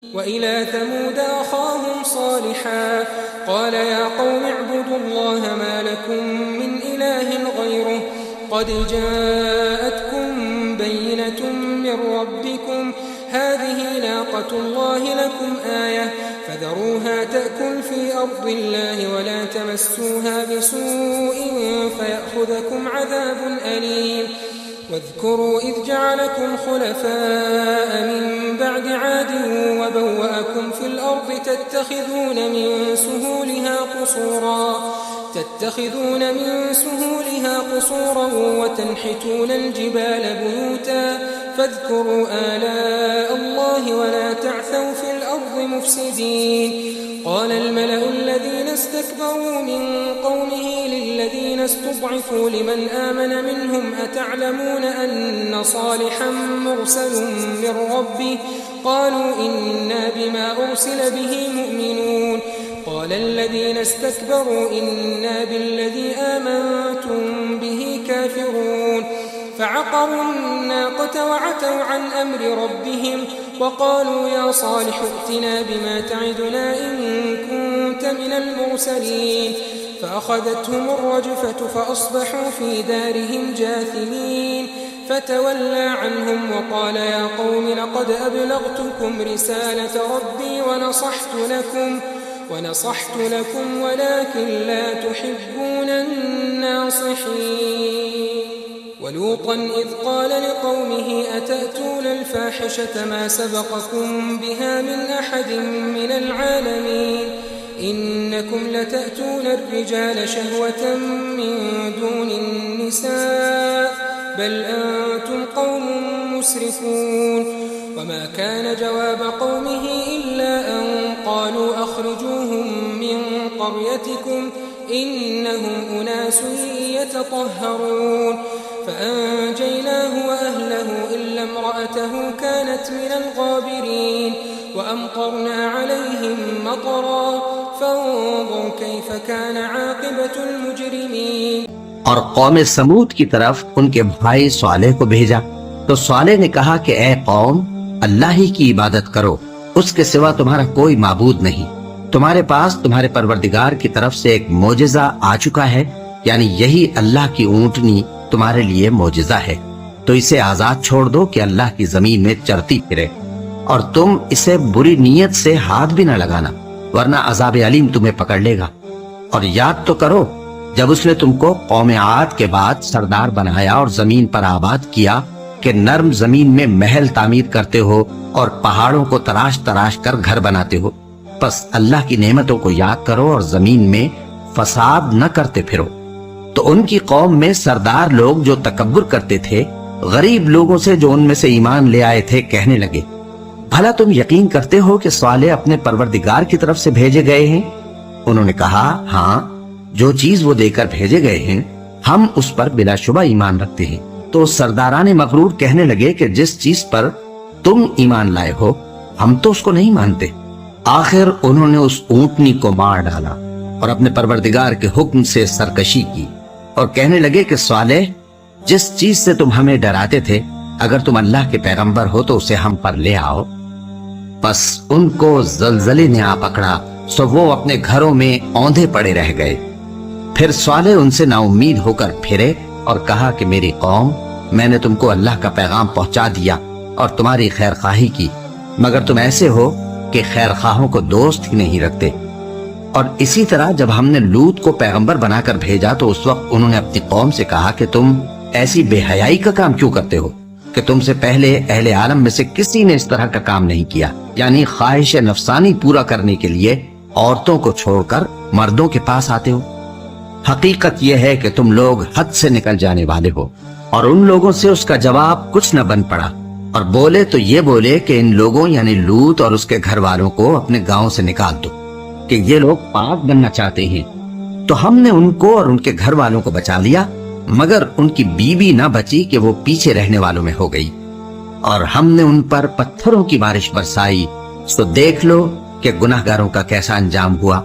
وإلى ثمود أخاهم صالحا قال يا قوم اعبدوا الله ما لكم من إله غيره قد جاءتكم بينة من ربكم هذه ناقة الله لكم آية فذروها تأكل في أرض الله ولا تمسوها بسوء فيأخذكم عذاب أليم واذكروا إذ جعلكم خلفاء من بعد عاد وبوأكم في الأرض تتخذون من سهولها قصورا وتنحتون الجبال بيوتا فاذكروا آلاء الله ولا تعثوا في الأرض مفسدين قال الملأ الذين استكبروا من قومه للذين استضعفوا لمن آمن منهم أتعلمون أن صالحا مرسل من ربه قالوا إنا بما أرسل به مؤمنون قال الذين استكبروا إنا بالذي آمنتم به كافرون فعقروا الناقة وعتوا عن أمر ربهم وقالوا يا صالح ائتنا بما تعدنا إن كنت من المرسلين فأخذتهم الرجفة فأصبحوا في دارهم جاثمين فتولى عنهم وقال يا قوم لقد أبلغتكم رسالة ربي ونصحت لكم ولكن لا تحبون الناصحين ولوطا إذ قال لقومه أتأتون الفاحشة ما سبقكم بها من أحد من العالمين إنكم لتأتون الرجال شهوة من دون النساء بل أنتم قوم مسرفون وما كان جواب قومه إلا أن قالوا أخرجوهم من قريتكم إنهم أناس يتطهرون فأنجيناه وأهله إلا امرأته كانت من الغابرين وأمطرنا عليهم مطرا فانظر كيف كان عاقبة المجرمين. اور قوم سمود کی طرف ان کے بھائی صالح کو بھیجا تو صالح نے کہا کہ اے قوم اللہ ہی کی عبادت کرو، اس کے سوا تمہارا کوئی معبود نہیں، تمہارے پاس تمہارے پروردگار کی طرف سے ایک معجزہ آ چکا ہے، یعنی یہی اللہ کی اونٹنی تمہارے لیے معجزہ ہے، تو اسے آزاد چھوڑ دو کہ اللہ کی زمین میں چرتی پھرے، اور تم اسے بری نیت سے ہاتھ بھی نہ لگانا ورنہ عذاب علیم تمہیں پکڑ لے گا۔ اور یاد تو کرو جب اس نے تم کو قوم عاد کے بعد سردار بنایا اور زمین پر آباد کیا کہ نرم زمین میں محل تعمیر کرتے ہو اور پہاڑوں کو تراش تراش کر گھر بناتے ہو، پس اللہ کی نعمتوں کو یاد کرو اور زمین میں فساد نہ کرتے پھرو۔ تو ان کی قوم میں سردار لوگ جو تکبر کرتے تھے غریب لوگوں سے جو ان میں سے ایمان لے آئے تھے کہنے لگے، بھلا تم یقین کرتے ہو کہ صالح اپنے پروردگار کی طرف سے بھیجے گئے ہیں؟ انہوں نے کہا ہاں، جو چیز وہ دے کر بھیجے گئے ہیں ہم اس پر بلا شبہ ایمان رکھتے ہیں۔ تو سرداران مغرور کہنے لگے کہ جس چیز پر تم ایمان لائے ہو ہم تو اس کو نہیں مانتے۔ آخر انہوں نے اس اونٹنی کو مار ڈالا اور اپنے پروردگار کے حکم سے سرکشی کی اور کہنے لگے کہ صالح جس چیز سے تم ہمیں ڈراتے تھے اگر تم اللہ کے پیغمبر ہو تو اسے ہم پر لے آؤ۔ پس ان کو زلزلے نے آ پکڑا سو وہ اپنے گھروں میں اوندھے پڑے رہ گئے۔ پھر صالح ان سے نا امید ہو کر پھرے اور کہا کہ میری قوم، میں نے تم کو اللہ کا پیغام پہنچا دیا اور تمہاری خیر خواہی کی، مگر تم ایسے ہو کہ خیر خواہوں کو دوست ہی نہیں رکھتے۔ اور اسی طرح جب ہم نے لوط کو پیغمبر بنا کر بھیجا تو اس وقت انہوں نے اپنی قوم سے کہا کہ تم ایسی بے حیائی کا کام کیوں کرتے ہو کہ تم سے پہلے اہل عالم میں سے کسی نے اس طرح کا کام نہیں کیا، یعنی خواہش نفسانی پورا کرنے کے لیے عورتوں کو چھوڑ کر مردوں کے پاس آتے ہو۔ حقیقت یہ ہے کہ تم لوگ حد سے نکل جانے والے ہو۔ اور ان لوگوں سے اس کا جواب کچھ نہ بن پڑا، اور بولے تو یہ بولے کہ ان لوگوں یعنی لوط اور اس کے گھر والوں کو اپنے گاؤں سے نکال دو کہ یہ لوگ پاک بننا چاہتے ہیں۔ تو ہم نے ان کو اور ان کے گھر والوں کو بچا لیا، مگر ان کی بیوی نہ بچی کہ وہ پیچھے رہنے والوں میں ہو گئی، اور ہم نے ان پر پتھروں کی بارش برسائی، تو دیکھ لو کہ گناہگاروں کا کیسا انجام ہوا۔